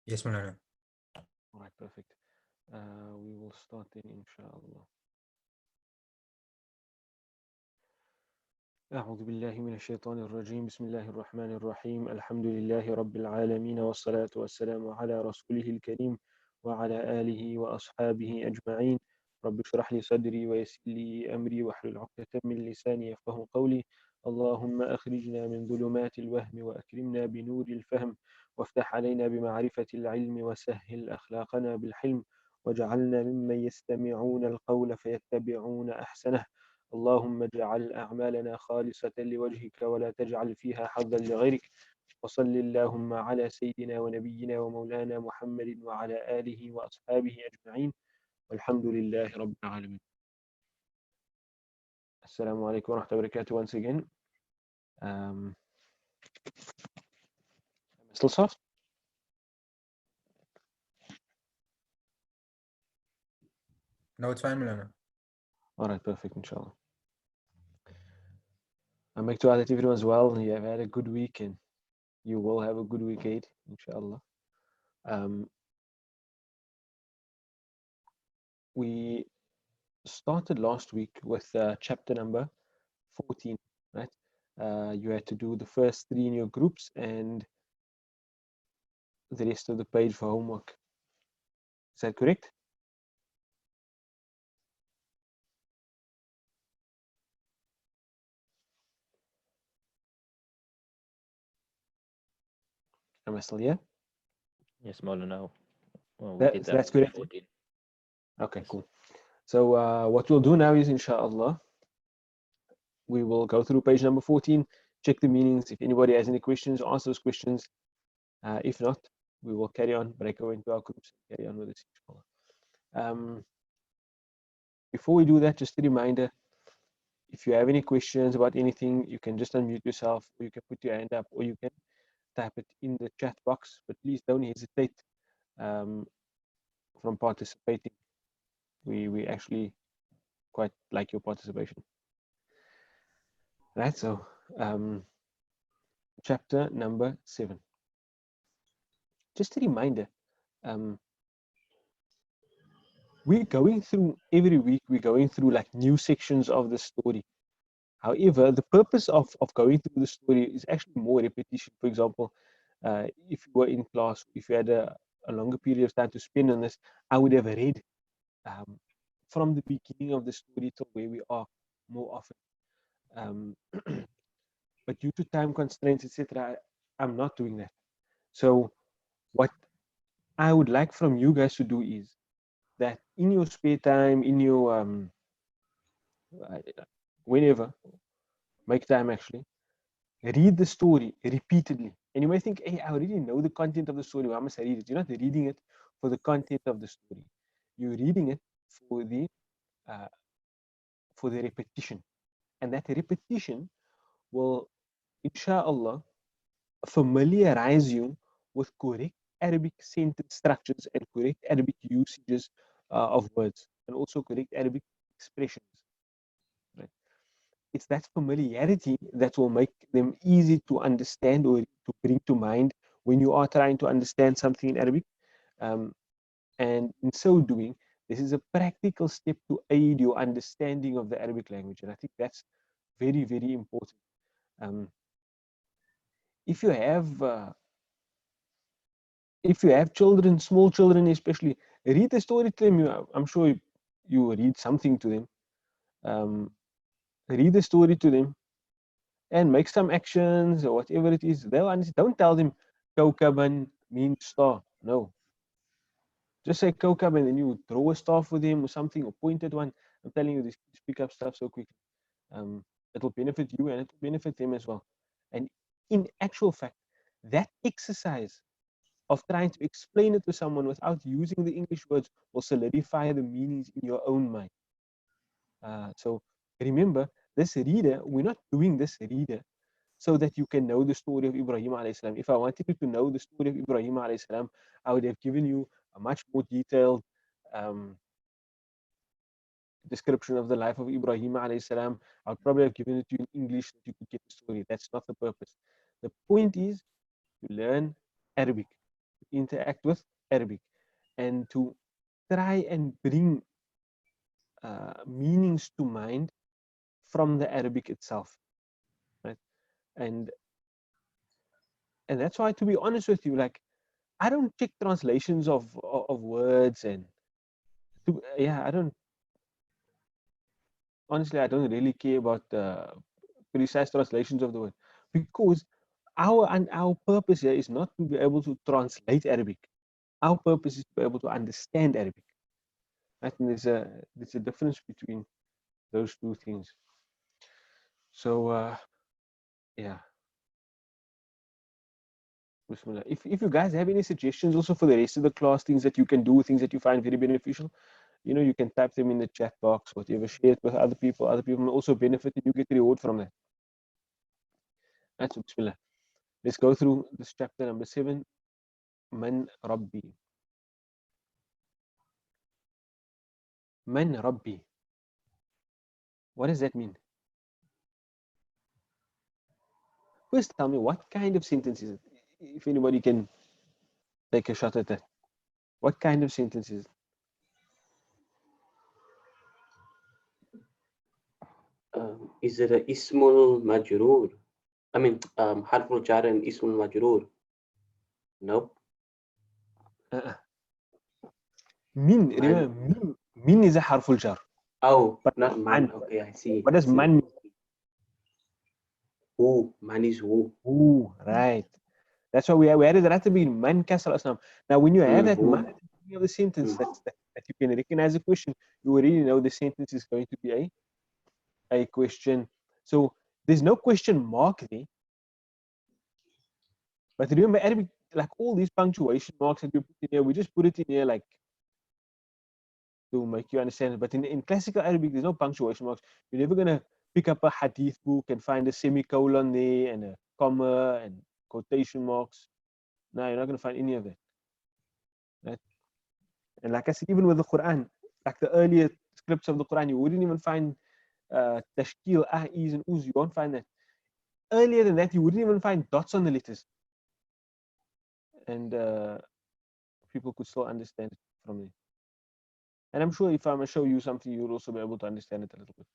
Yes, Maulana. All right, perfect. We will start then, inshallah. أعوذ بالله من الشيطان الرجيم. بسم الله الرحمن الرحيم. الحمد لله رب العالمين، والصلاة والسلام على رسوله الكريم وعلى آله وأصحابه أجمعين. رب اشرح لي صدري ويسر لي أمري واحلل عقدة من لساني يفقهوا قولي. اللهم أخرجنا من ظلمات الوهم وأكرمنا بنور الفهم، وافتح علينا بمعرفة العلم، وسهل أخلاقنا بالحلم، واجعلنا ممن يستمعون القول فيتبعون أحسنه. اللهم اجعل أعمالنا خالصة لوجهك ولا تجعل فيها حظا لغيرك. وصل اللهم على سيدنا ونبينا ومولانا محمد وعلى آله وأصحابه أجمعين، والحمد لله رب العالمين. السلام عليكم ورحمة الله وبركاته once again. Um, still soft? No, it's fine, Maulana. All right, perfect, inshallah. I make to that everyone as well. You have had a good week and you will have a good week ahead, inshallah. Um, we started last week with chapter number 14, right? You had to do the first 3 in your groups and the rest of the page for homework. Is that correct? Am I still here? Yes, Maulana. Well, we did That's up to correct. 14. Okay, Yes. cool. So what we'll do now is, inshallah, we will go through page number 14, check the meanings. If anybody has any questions, ask those questions. If not, we will carry on, break away into our groups, and carry on with this, inshallah. Before we do that, just a reminder, if you have any questions about anything, you can just unmute yourself, or you can put your hand up, or you can type it in the chat box. But please don't hesitate um, from participating. We actually quite like your participation. Right, so chapter number 7. Just a reminder, we're going through every week, we're going through like new sections of the story. However, the purpose of going through the story is actually more repetition. For example, if you were in class, if you had a longer period of time to spend on this, I would have read um, from the beginning of the story to where we are more often. Um, but due to time constraints, etc., I'm not doing that. So what I would like from you guys to do is that in your spare time, in your whenever, make time actually, read the story repeatedly. And you may think, hey, I already know the content of the story. Why must I read it? You're not reading it for the content of the story. You're reading it uh, for the repetition. And that repetition will, inshallah, familiarize you with correct Arabic sentence structures and correct Arabic usages of words, and also correct Arabic expressions. Right? It's that familiarity that will make them easy to understand or to bring to mind when you are trying to understand something in Arabic. Um, and in so doing, this is a practical step to aid your understanding of the Arabic language. And I think that's very, very important. Um, if you have children, small children especially, read the story to them. I'm sure you read something to them. Um, read the story to them and make some actions or whatever it is. They'll understand. Don't tell them Kaukaban means star. No. Just say Kaukab and then you draw a star for them or something or point at one. I'm telling you, these kids pick up stuff so quickly. It'll benefit you and it'll benefit them as well. And in actual fact, that exercise of trying to explain it to someone without using the English words will solidify the meanings in your own mind. So remember, this reader, we're not doing this reader so that you can know the story of Ibrahim alayhi salam. If I wanted you to know the story of Ibrahim alayhi salam, I would have given you a much more detailed um, description of the life of Ibrahim alayhi salam. I would probably have given it to you in English so that you could get the story. That's not the purpose. The point is to learn Arabic. interact with Arabic and to try and bring meanings to mind from the Arabic itself, right? And that's why, to be honest with you, like I don't check translations of words, and I don't honestly, I don't really care about the precise translations of the word, because our purpose here is not to be able to translate Arabic. Our purpose is to be able to understand Arabic. I think there's a difference between those two things. So yeah. Bismillah. If you guys have any suggestions also for the rest of the class, things that you can do, things that you find very beneficial, you can type them in the chat box, whatever, share it with other people. Other people will also benefit and you get reward from that. That's Bismillah. Let's go through this chapter number 7. Man Rabbi. Man Rabbi. What does that mean? First, tell me, what kind of sentence is it? If anybody can take a shot at that. What kind of sentence is it? Is it a ismul majroor? I mean, harful jar and ismul majroor? Nope. Min, remember, min is a harful jar. Oh, But not man. Okay, I see. What does man mean? Who? Man is who? Who, right. That's why we added that at the beginning. Man kasal asnam. Now, when you have that man at the beginning of the sentence, that you can recognize a question, you already know the sentence is going to be a question. So there's no question mark there. But remember, Arabic, like all these punctuation marks that we put in here, we just put it in here like to make you understand it. But in classical Arabic, there's no punctuation marks. You're never going to pick up a hadith book and find a semicolon there and a comma and quotation marks. No, you're not going to find any of that. Right? And like I said, even with the Quran, like the earlier scripts of the Quran, you wouldn't even find tashkil, is and uz. You won't find that. Earlier than that, you wouldn't even find dots on the letters. And people could still understand it from there. And I'm sure if I'm going to show you something, you'll also be able to understand it a little bit.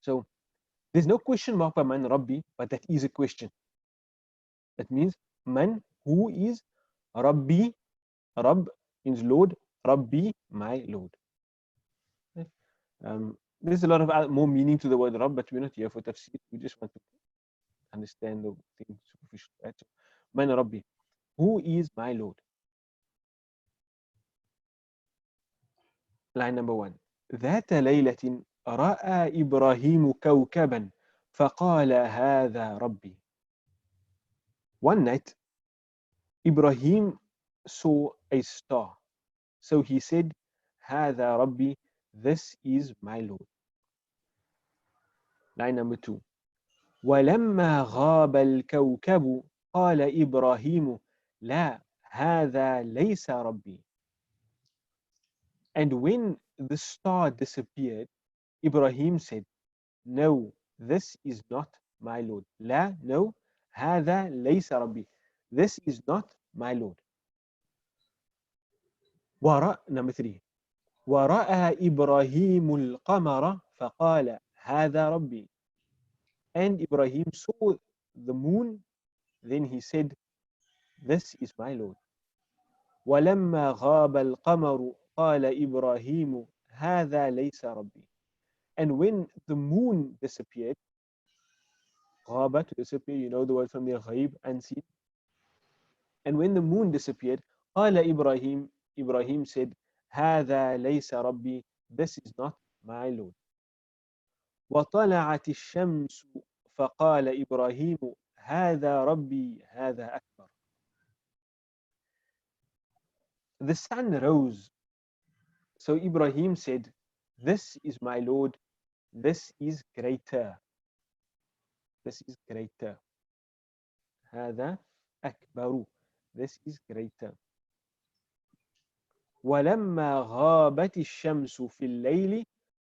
So there's no question mark by man Rabbi, but that is a question. That means man, who is Rabbi? Rabb means Lord. Rabbi, my Lord. There's a lot of more meaning to the word Rabb, but we're not here for tafsir. We just want to understand the thing superficially. Right? So, man Rabbi, who is my Lord? Line number 1. ذات ليلة رأى إبراهيم كوكبا فقال هذا ربي. One night, Ibrahim saw a star. So he said, هذا ربي, this is my Lord. Line number 2. ولما غاب الكوكب قال إبراهيم لا هذا ليس ربي. And when the star disappeared, Ibrahim said, no, this is not my Lord. لا, no, هذا ليس ربي. This is not my Lord. Number 3. ورأى إبراهيم القمر فقال هذا ربي. And Ibrahim saw the moon, then he said, this is my Lord. ولما غاب القمر قال إبراهيم هذا ليس ربي. And when the moon disappeared, غاب, to disappear, you know the word from the غيب, unseen. And when the moon disappeared, قال Ibrahim said, هذا ليس ربي, this is not my Lord. وطلعت الشمس فقال إبراهيم هذا ربي هذا أكبر. The sun rose. So Ibrahim said, this is my Lord, this is greater. This is greater. هذا أكبر. This is greater. ولما غابت الشمس في الليل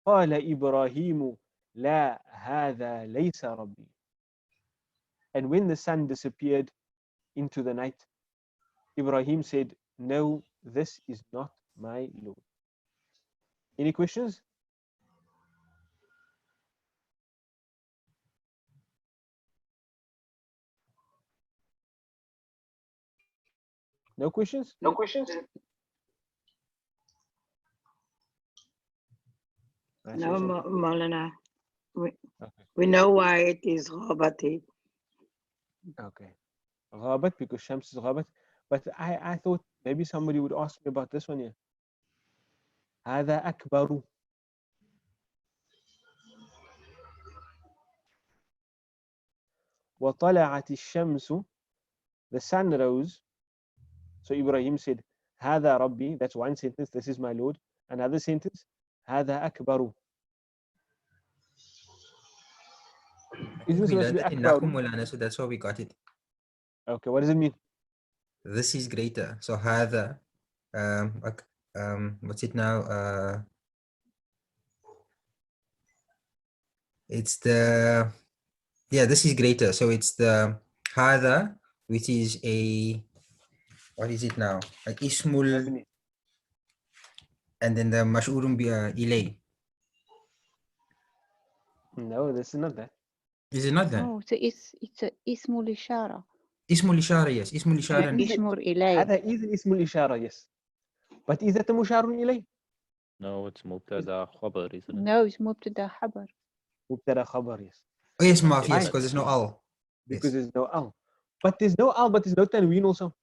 قال إبراهيم لا هذا ليس ربي. And when the sun disappeared into the night, Ibrahim said, no, this is not my Lord. Any questions? No questions? No questions? No, Maulana. We, Okay. we know why it is Ghabati. Okay. Ghabat, because Shams is Ghabat. But I thought maybe somebody would ask me about this one here. هذا أكبر. وطلعت الشمس. The sun rose. So Ibrahim said, هذا ربي. That's one sentence. This is my Lord. Another sentence. هذا أكبر. Isn't it We supposed to learned be it in أكبر? Nahu Mulana, so that's how we got it. Okay, what does it mean? This is greater. So هذا what's it now? It's the this is greater. So it's the هذا, which is a, what is it now? Like ismul, Mabni. and then the mash'urun bi ilay. No, this is not that. Is it not that? Oh, so it's a اسم الإشارة. Ismul ishara, yes. Ismul ishara. Is it- يشمر إليه. هذا is an اسم الإشارة, yes. But is that a مشار إليه? No, it's مبتدا خبر, isn't it? No, it's مبتدا خبر. مبتدا خبر, yes. Oh yes, Mark, Yes, yes, fine. because there's no al. Because Yes. there's no al. But there's no al, but there's no tanween also.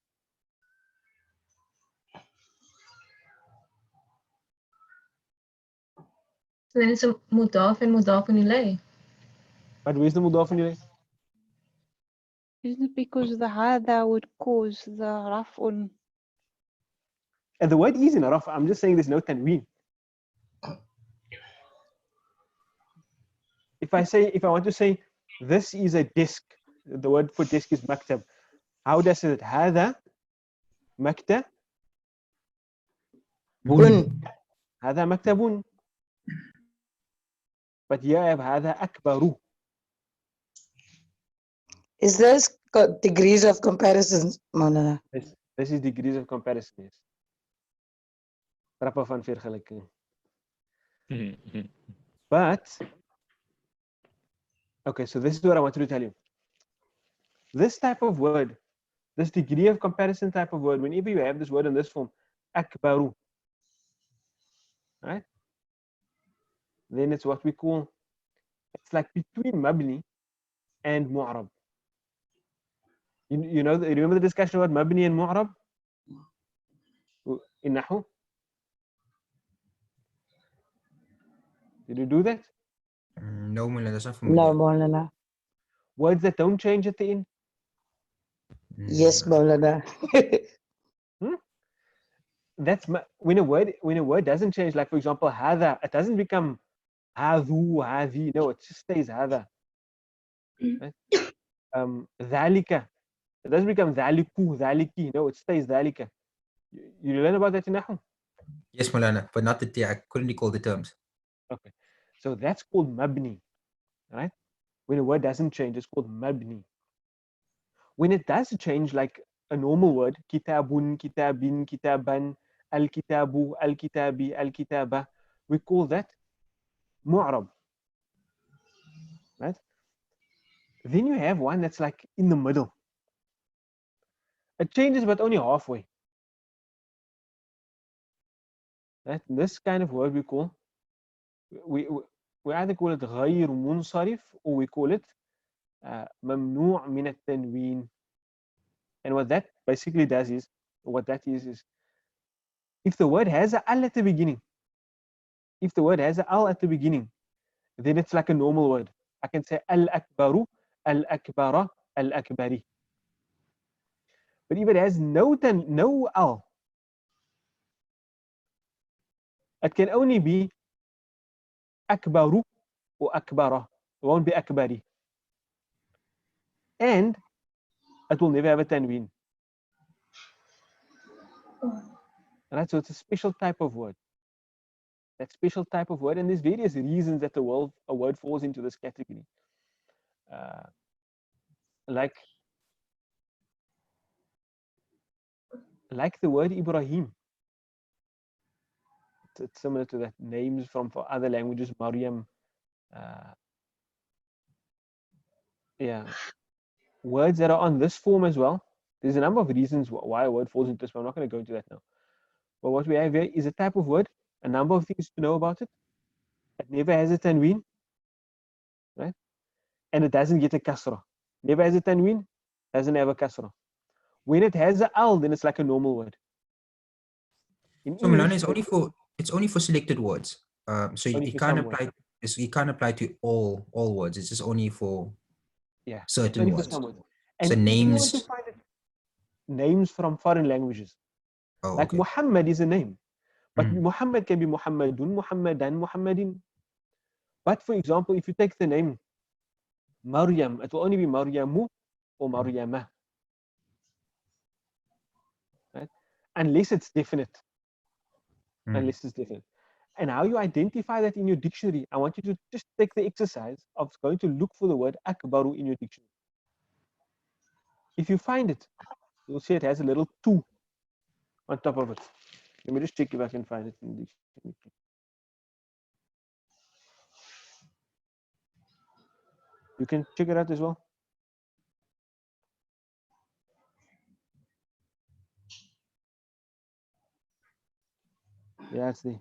So then it's a mudaf and mudafun ilayh. But where's the mudaf إليه? Isn't it because the هذا would cause the رفع? And the word is in Araf. I'm just saying there's no tanween. If I want to say this is a desk, the word for desk is maktab. How does it? هذا مكتب. Bun. هذا مكتب. But here I have هذا أكبر. Is this degrees of comparisons, Maulana? This is degrees of comparison. Yes. Trappen van vergelijking. But okay, so this is what I wanted to tell you. This type of word, this degree of comparison type of word, whenever you have this word in this form, akbaru, right? Then it's what we call, it's like between mabni and mu'rab. You remember the discussion about mabni and mu'rab in Nahu? Did you do that? No, Mulana, that's not No, familiar. Maulana. Words that don't change at the end. Yes, Maulana. That's when a word doesn't change. Like for example, hada, it doesn't become hadu, hadi. No, it just stays hada. Right? Dhalika, it doesn't become dhaliku, dhaliki. No, it stays dhalika. You learn about that in Nahu? Yes, Mulana, but not the I couldn't recall the terms. Okay, so that's called mabni, right? When a word doesn't change, it's called mabni. When it does change, like a normal word, kitabun, kitabin, kitaban, al-kitabu, al-kitabi, al-kitaba, we call that mu'rab, right? Then you have one that's like in the middle. It changes, but only halfway. Right? This kind of word we call, we either call it غير منصرف or we call it ممنوع من التنوين. And what that basically does is, if the word has a al at the beginning, then it's like a normal word. I can say al-akbaru, al-akbara, al-akbari. But if it has no al, it can only be akbaru or akbara. It won't be akbari. And it will never have a tanween. Right? So it's a special type of word. That special type of word, and there's various reasons that a word falls into this category. Like like the word Ibrahim. It's similar to that. Names from for other languages, Maryam. Yeah, words that are on this form as well. There's a number of reasons why a word falls into this, but I'm not going to go into that now. But what we have here is a type of word, a number of things to know about it. It never has a tanween, right? And it doesn't get a kasra. Never has a tanween, doesn't have a kasra. When it has a al, then it's like a normal word. In So Milana English, it's only for selected words. So Only it for can't some words. apply. You can't apply to all words. It's just only for Yeah, it's certain only for words. some words. So And even you want to names. find it, names from foreign languages. Oh, Like okay. Muhammad is a name, but Mm. Muhammad can be Muhammadun, Muhammadan, Muhammadin. But for example, if you take the name Maryam, it will only be Maryamu or Maryamah, right? Unless it's definite. Mm. Unless it's definite. And how you identify that in your dictionary, I want you to just take the exercise of going to look for the word akbaru in your dictionary. If you find it, you'll see it has a little 2 on top of it. Let me just check if I can find it in the dictionary. You can check it out as well. Yeah, it's there.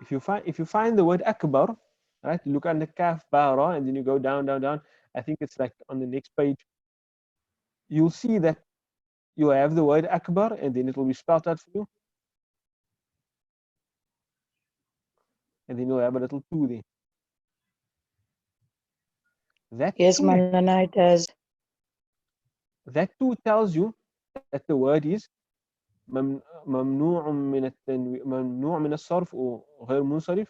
If you find the word akbar, right? Look under kaf bara, and then you go down, down, down. I think it's like on the next page. You'll see that you have the word akbar, and then it will be spelled out for you. And then you'll have a little 2 there. That Yes, 2, Malana, it has. that 2 tells you that the word is ممنوع من الصرف or غير منصرف.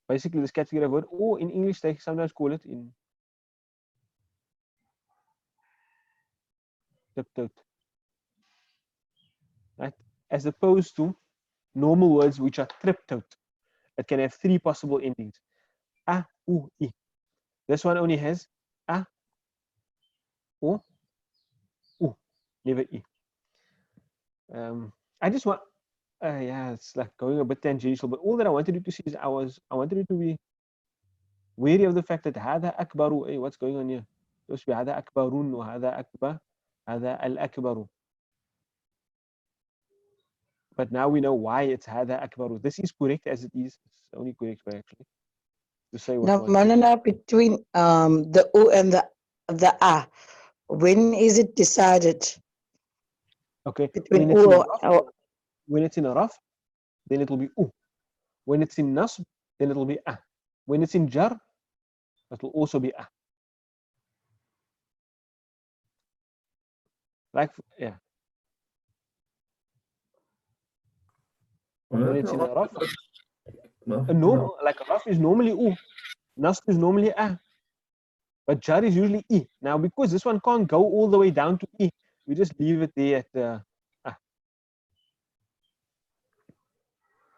Basically, this category of word, or in English they sometimes call it in tiptoed, right? As opposed to normal words which are triptoed. It can have 3 possible endings. A, U, I. This one only has A, O, U, never I. I just want, yeah, it's like going a bit tangential, but all that I wanted you to see is I wanted you to be wary of the fact that هذا أكبر, hey, what's going on here? Supposed to be هذا أكبرون وهذا أكبر, هذا الأكبر. But now we know why it's هذا أكبر. This is correct as it is. It's the only correct way actually to say what Now, one. Malana, between the U and the A, when is it decided? Okay, Between when it's in U a raf, when it's in a raf, then it will be U. When it's in nasb, then it will be A. When it's in jar, it will also be A. Like, yeah. When it's in a raf, a normal, like a raf is normally U, nasb is normally A, but jar is usually I. Now, because this one can't go all the way down to I, we just leave it there at A.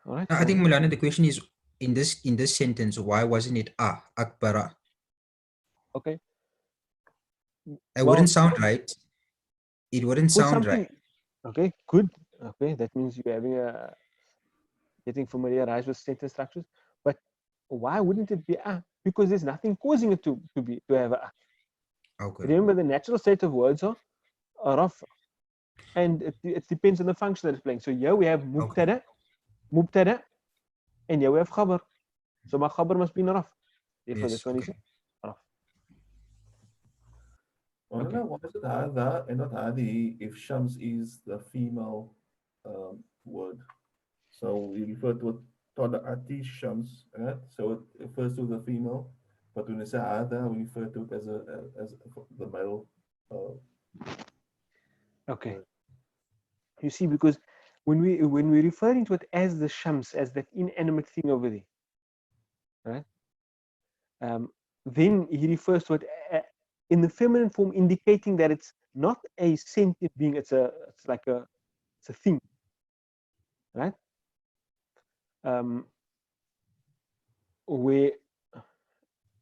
All right. I think Milana, the question is in this sentence, why wasn't it akbara? Okay. It Well, wouldn't sound right. It wouldn't put sound right. something. Okay, good. Okay, that means you're having a getting familiarized with sentence structures. But why wouldn't it be A? Because there's nothing causing it to have a. Okay. Remember, the natural state of words are raf, and it depends on the function that it's playing. So here we have mubtada, and here we have khabar. So my khabar must be in raf. Therefore, Yes. this one is Okay. raf. Okay. Why is it Hada and not Hadi if Shams is the female word? So we refer to it Tada'ati Shams, right? So it refers to the female, but when we say Hada, we refer to it as the male. Okay. You see, because when we're referring to it as the shams, as that inanimate thing over there, right? Then he refers to it in the feminine form, indicating that it's not a sentient being. It's a thing, right? where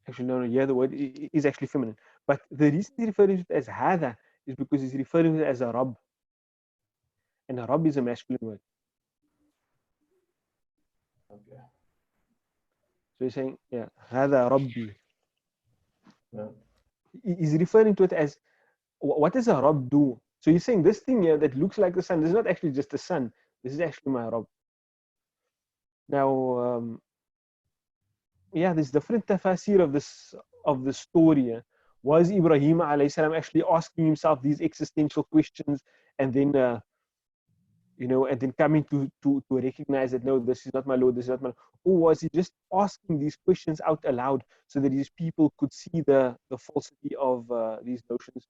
actually no, yeah, the word is actually feminine. But the reason he's referring to it as hada is because he's referring to it as a Rabb. And a Rabb is a masculine word. Okay. So he's saying, yeah, hada Rabbi. Yeah. He's referring to it as what does a Rabb do? So he's saying this thing here that looks like the sun, this is not actually just the sun. This is actually my Rabb. Now, yeah, there's different tafasir of the story. Yeah. Was Ibrahim alayhi salam actually asking himself these existential questions and then you know, and then coming to recognize that no, this is not my Lord, this is not my Lord. Or was he just asking these questions out aloud so that these people could see the falsity of these notions?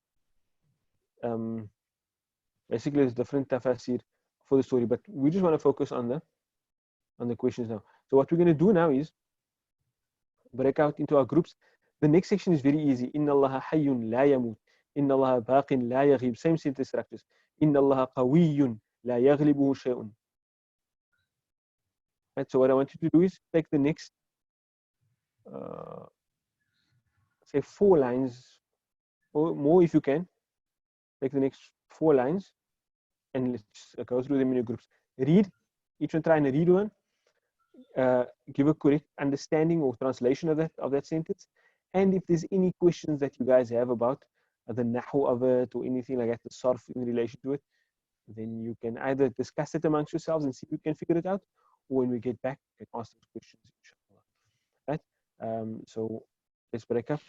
Basically, there's different tafasir for the story, but we just want to focus on the questions now. So what we're going to do now is break out into our groups. The next section is very easy. Inna Allah hayyun la yamut. Inna Allah baqin la yaghib. Same sentence structures. Inna Allah qawiyyun la yaghlibuhu shay'un. Right, so what I want you to do is take the next, say 4 lines, or more if you can. Take the next 4 lines and let's go through them in your groups. Read, each one try and read one. Give a correct understanding or translation of that sentence. And if there's any questions that you guys have about the nahu of it or anything like that, the sarf in relation to it, then you can either discuss it amongst yourselves and see if you can figure it out, or when we get back, you can ask those questions, inshallah. Right? So let's break up.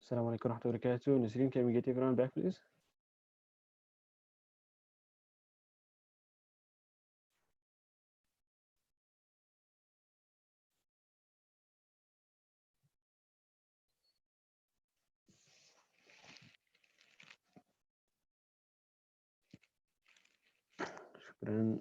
Assalamu alaikum wa rahmatullahi wa barakatuh. Nasreen, can we get everyone back, please? Shukran.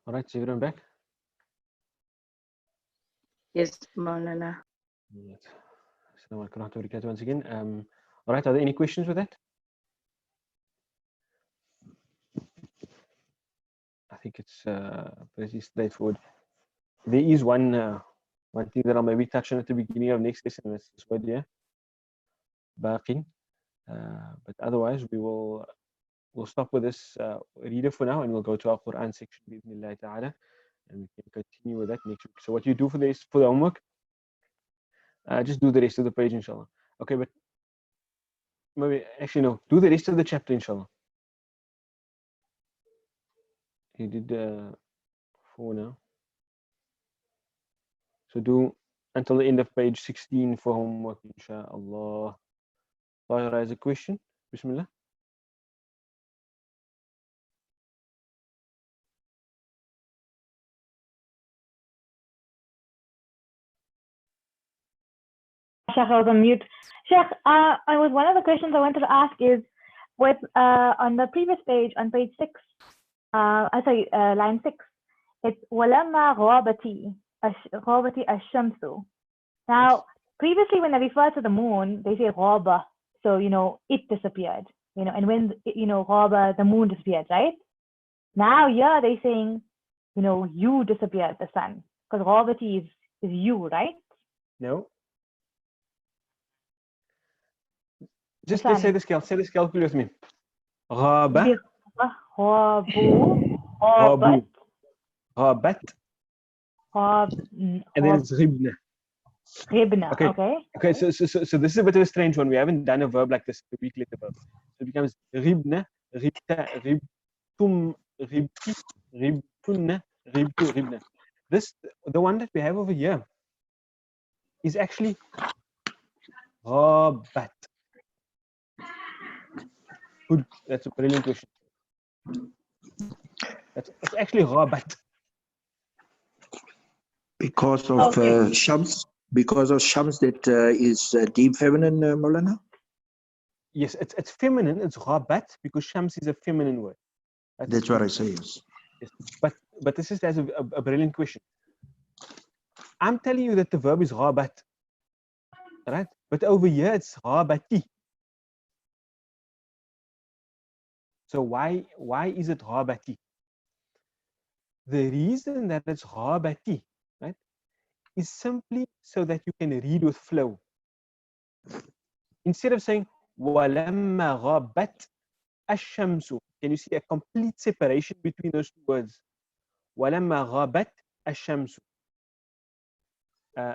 All right, is everyone back? Yes, Maulana. Yes. Assalamu alaikum wa rahmatullahi wa barakatuh once again. All right, are there any questions with that? I think it's pretty straightforward. There is one thing that I'll maybe touch on at the beginning of next lesson. That's this word here, baqin. But otherwise, we'll stop with this reader for now, and we'll go to our Quran section, bi'idhnillahi ta'ala, and we can continue with that next week. So what you do for the homework, just do the rest of the page, inshallah. Okay, but maybe actually no, do the rest of the chapter, inshallah. You did 4 now. So do until the end of page 16 for homework, inshallah. Tahira has a question. Bismillah. Sheikh, I was on mute. Sheikh, one of the questions I wanted to ask is, with on the previous page, on page 6, line 6, it's walamma ghabati ash-shamsu. Now, previously when they refer to the moon, they say ghaba, so it disappeared. And when ghaba, the moon disappeared, right? Now here they're saying, you disappeared, the sun, because ghabati is you, right? No. Just let's say the scale. Say the scale with me. Ghaba. Ghabat. Ghabat. And then it's ghibna. Ghibna. Okay. So this is a bit of a strange one. We haven't done a verb like this, the week later verb. So it becomes ghibna, ghibta, ghibtum, ghibti, ghibtunna, ghibtu, ghibna. The one that we have over here is actually ghabat. Good. That's a brilliant question. It's actually ghabat. Because of Shams, that is deep feminine, Maulana? Yes, it's feminine. It's ghabat because Shams is a feminine word. That's what I say. Yes. Yes. But this is a brilliant question. I'm telling you that the verb is ghabat, right? But over here it's ghabati. So why is it ghabati? The reason that it's ghabati, right, is simply so that you can read with flow. Instead of saying walamma ghabat ash-shamsu, can you see a complete separation between those two words? Walamma ghabat ash-shamsu.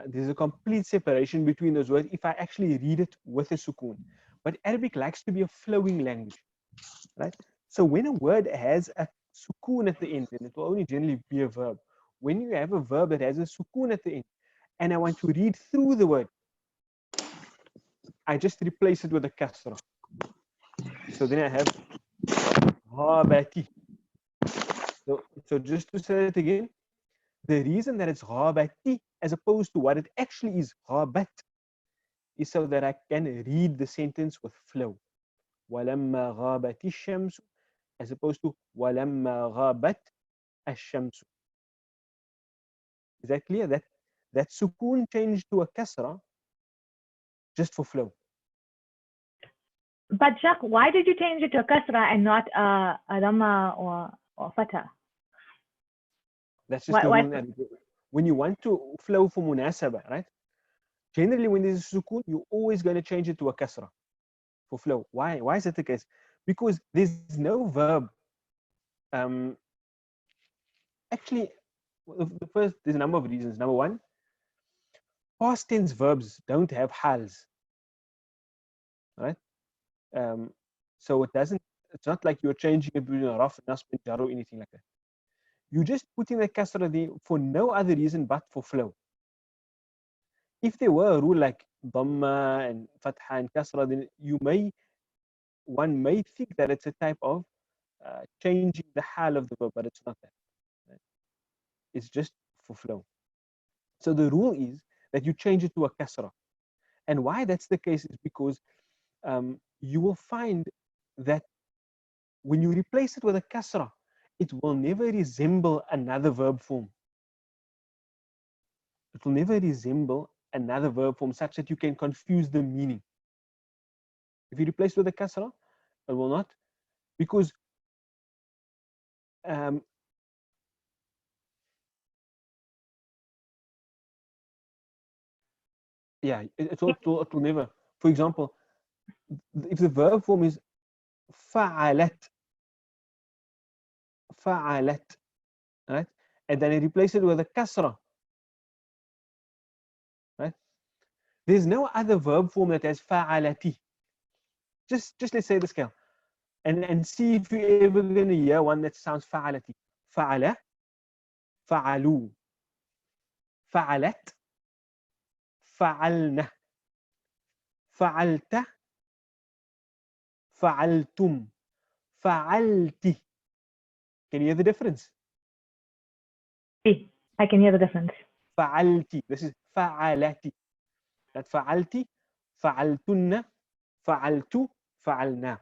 There's a complete separation between those words if I actually read it with a sukoon. But Arabic likes to be a flowing language, right? So when a word has a sukoon at the end, then it will only generally be a verb. When you have a verb that has a sukoon at the end, and I want to read through the word, I just replace it with a kasra. So then I have ghabati. So just to say it again, the reason that it's ghabati as opposed to what it actually is, ghabat, is so that I can read the sentence with flow. وَلَمَّا غَابَتِ الشَّمْسُ, as opposed to وَلَمَّا غَابَتْ الشَّمْسُ. Is that clear? That sukoon changed to a kasra just for flow. But Jacques, why did you change it to a kasra and not a dhamma or fatha? That's just the rule. When you want to flow for munasaba, right? Generally, when there's a sukoon, you're always going to change it to a kasra for flow. Why? Why is that the case? Because there's no verb. Actually, the first, there's a number of reasons. Number one, past tense verbs don't have hals, right? So it doesn't. It's not like you're changing it between a raf, nasb, and jar or anything like that. You're just putting the kasra there for no other reason but for flow. If there were a rule like dhamma and fatha and kasra, then one may think that it's a type of changing the hal of the verb, but it's not that. Right? It's just for flow. So the rule is that you change it to a kasra. And why that's the case is because you will find that when you replace it with a kasra, it will never resemble another verb form. It will never resemble another verb form such that you can confuse the meaning. If you replace it with a kasra, it will not, because yeah, it will never. For example, if the verb form is fa'alat, right, and then I replace it with a kasra, right? There's no other verb form that has fa'alati. Just let's say the scale, and see if you're ever going to hear one that sounds fa'alati. Fa'ala, fa'alu, fa'alat, fa'alna, fa'alta, fa'altum, fa'alti. Can you hear the difference? I can hear the difference. Fa'alti. This is fa'alati. That fa'alti, fa'altunna, fa'altu, fa'alna.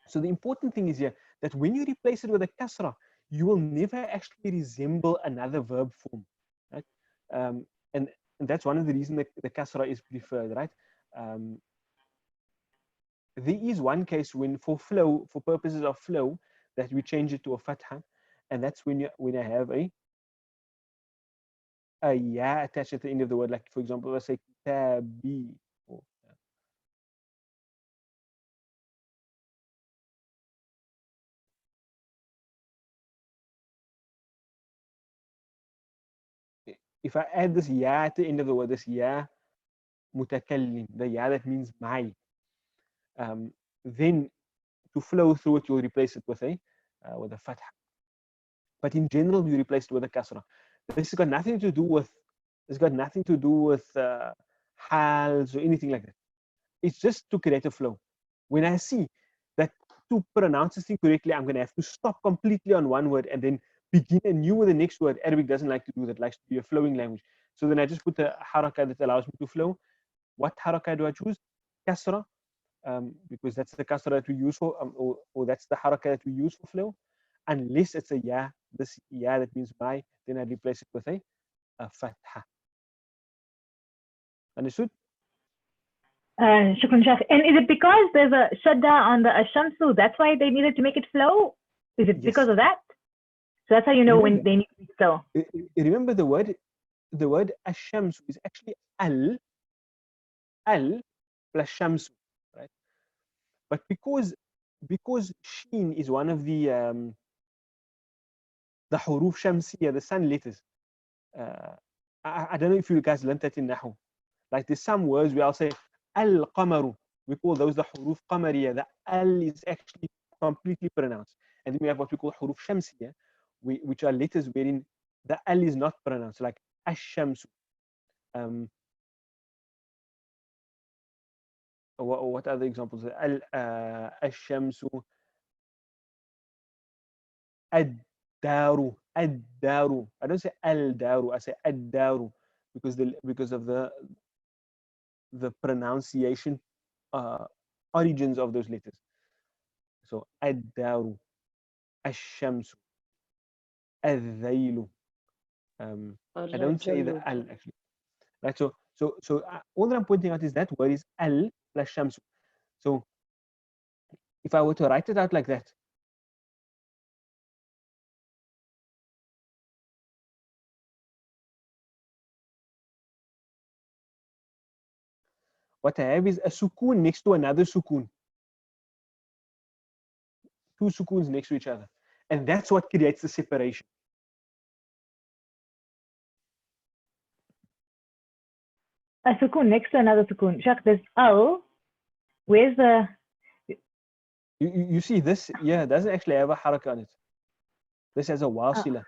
So the important thing is here that when you replace it with a kasra, you will never actually resemble another verb form, right? And that's one of the reasons that the kasra is preferred, right? There is one case when for purposes of flow, that we change it to a fatha, and that's when I have a ya attached at the end of the word. Like for example, let's say kitabi. If I add this ya at the end of the word, this ya mutakallim, the ya that means my, then to flow through it, you'll replace it with a fatha. But in general, you replace it with a kasra. This has got nothing to do with hals or anything like that. It's just to create a flow. When I see that to pronounce this thing correctly, I'm going to have to stop completely on one word and then begin anew with the next word. Arabic doesn't like to do that. It likes to be a flowing language. So then I just put a haraka that allows me to flow. What haraka do I choose? Kasra, because that's the kasra that we use for, or that's the haraka that we use for flow. Unless it's a ya, this ya that means my, then I replace it with a fatha. Understood? Shukran Sheikh. And is it because there's a shadda on the ashamsu? That's why they needed to make it flow? Is it because of that? So that's how you know when they need to be slow. Remember the word ashamsu is actually al plus shamsu, right? But because sheen is one of the huruf shamsiya, the sun letters. I don't know if you guys learned that in Nahu. Like there's some words where I'll say al-qamaru. We call those the huruf qamariya. The al is actually completely pronounced. And then we have what we call huruf shamsiya, which are letters wherein the al is not pronounced, like ash-shamsu. What other examples? Ash-shamsu, ad-daru, ad-daru. I don't say al-daru, I say ad-daru because of the pronunciation origins of those letters. So ad-daru, ash-shamsu, al-dhailu. I don't say the al actually. Right. So all that I'm pointing out is that word is al plus shamsu. So if I were to write it out like that, what I have is a sukoon next to another sukoon. Two sukoons next to each other. And that's what creates the separation. A sukoon next to another sukoon. Sheikh, there's al. Where's the... You see this, yeah, doesn't actually have a haraka on it. This has a wasila.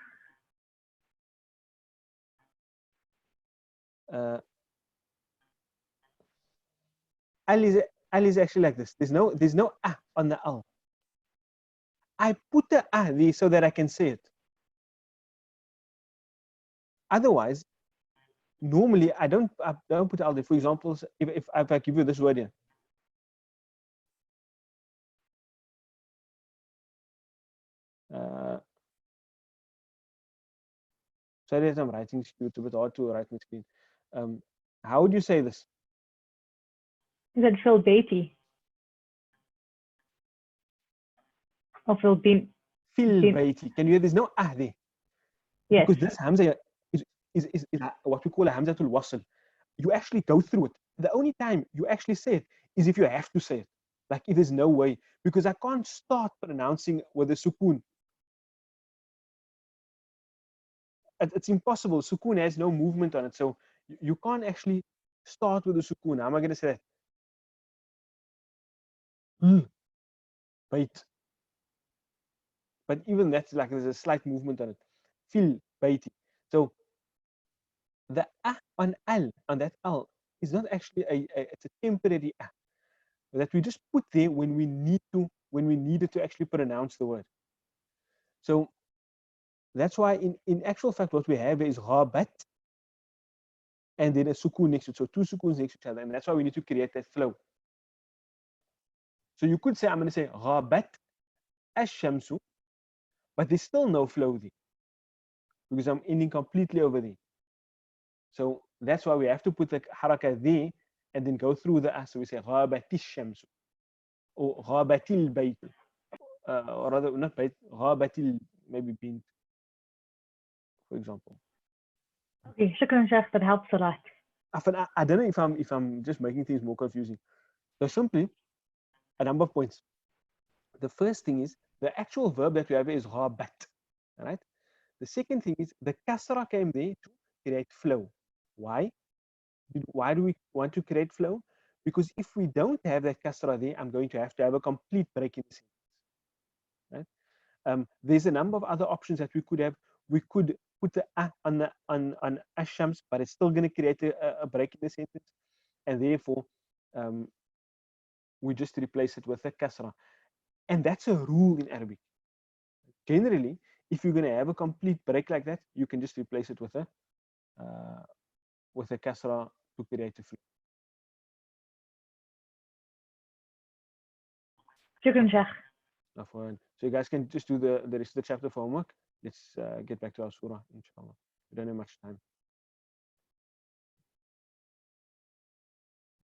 Al is actually like this. There's no ah on the al. I put the ah there so that I can say it. Otherwise, normally I don't put al there. For example, if I give you this word here. Sorry that I'm writing, it's a bit hard to write on the screen. How would you say this? Is it Phil Beatty? Or Phil Bean? Phil Beatty. Can you hear there's no ah there? Yes. Because this hamza is what we call a hamzatul wasl. You actually go through it. The only time you actually say it is if you have to say it. Like if there's no way, because I can't start pronouncing with a sukoon. It's impossible. Sukoon has no movement on it, so you can't actually start with a sukoon. How am I going to say that? Bait. But even that's like there's a slight movement on it. Fil baiti. So the ah on al, on that al, is not actually it's a temporary ah that we just put there when we needed to actually pronounce the word. So that's why in actual fact what we have is ghabat and then a sukoon next to it. So two sukoons next to each other, and that's why we need to create that flow. So you could say, I'm going to say ghabat ash-shamsu, but there's still no flow there because I'm ending completely over there. So that's why we have to put the haraka there and then go through the ah. So we say ghabatish shamsu or ghabatil bayt, or rather not bayt, ghabatil maybe bint, for example. Okay, shukran Sheikh, that helps a lot. I don't know if I'm just making things more confusing. So simply a number of points. The first thing is the actual verb that we have is ghabat, right? The second thing is the kasra came there to create flow. Why? Why do we want to create flow? Because if we don't have that kasra there, I'm going to have a complete break in the sentence. Right? There's a number of other options that we could have. We could put the ah on ashams, but it's still going to create a break in the sentence, and therefore we just replace it with a kasra. And that's a rule in Arabic. Generally, if you're going to have a complete break like that, you can just replace it with a kasra to create a flow. Shukran Sheikh. So you guys can just do the rest of the chapter for homework. Let's get back to our surah, inshallah. We don't have much time.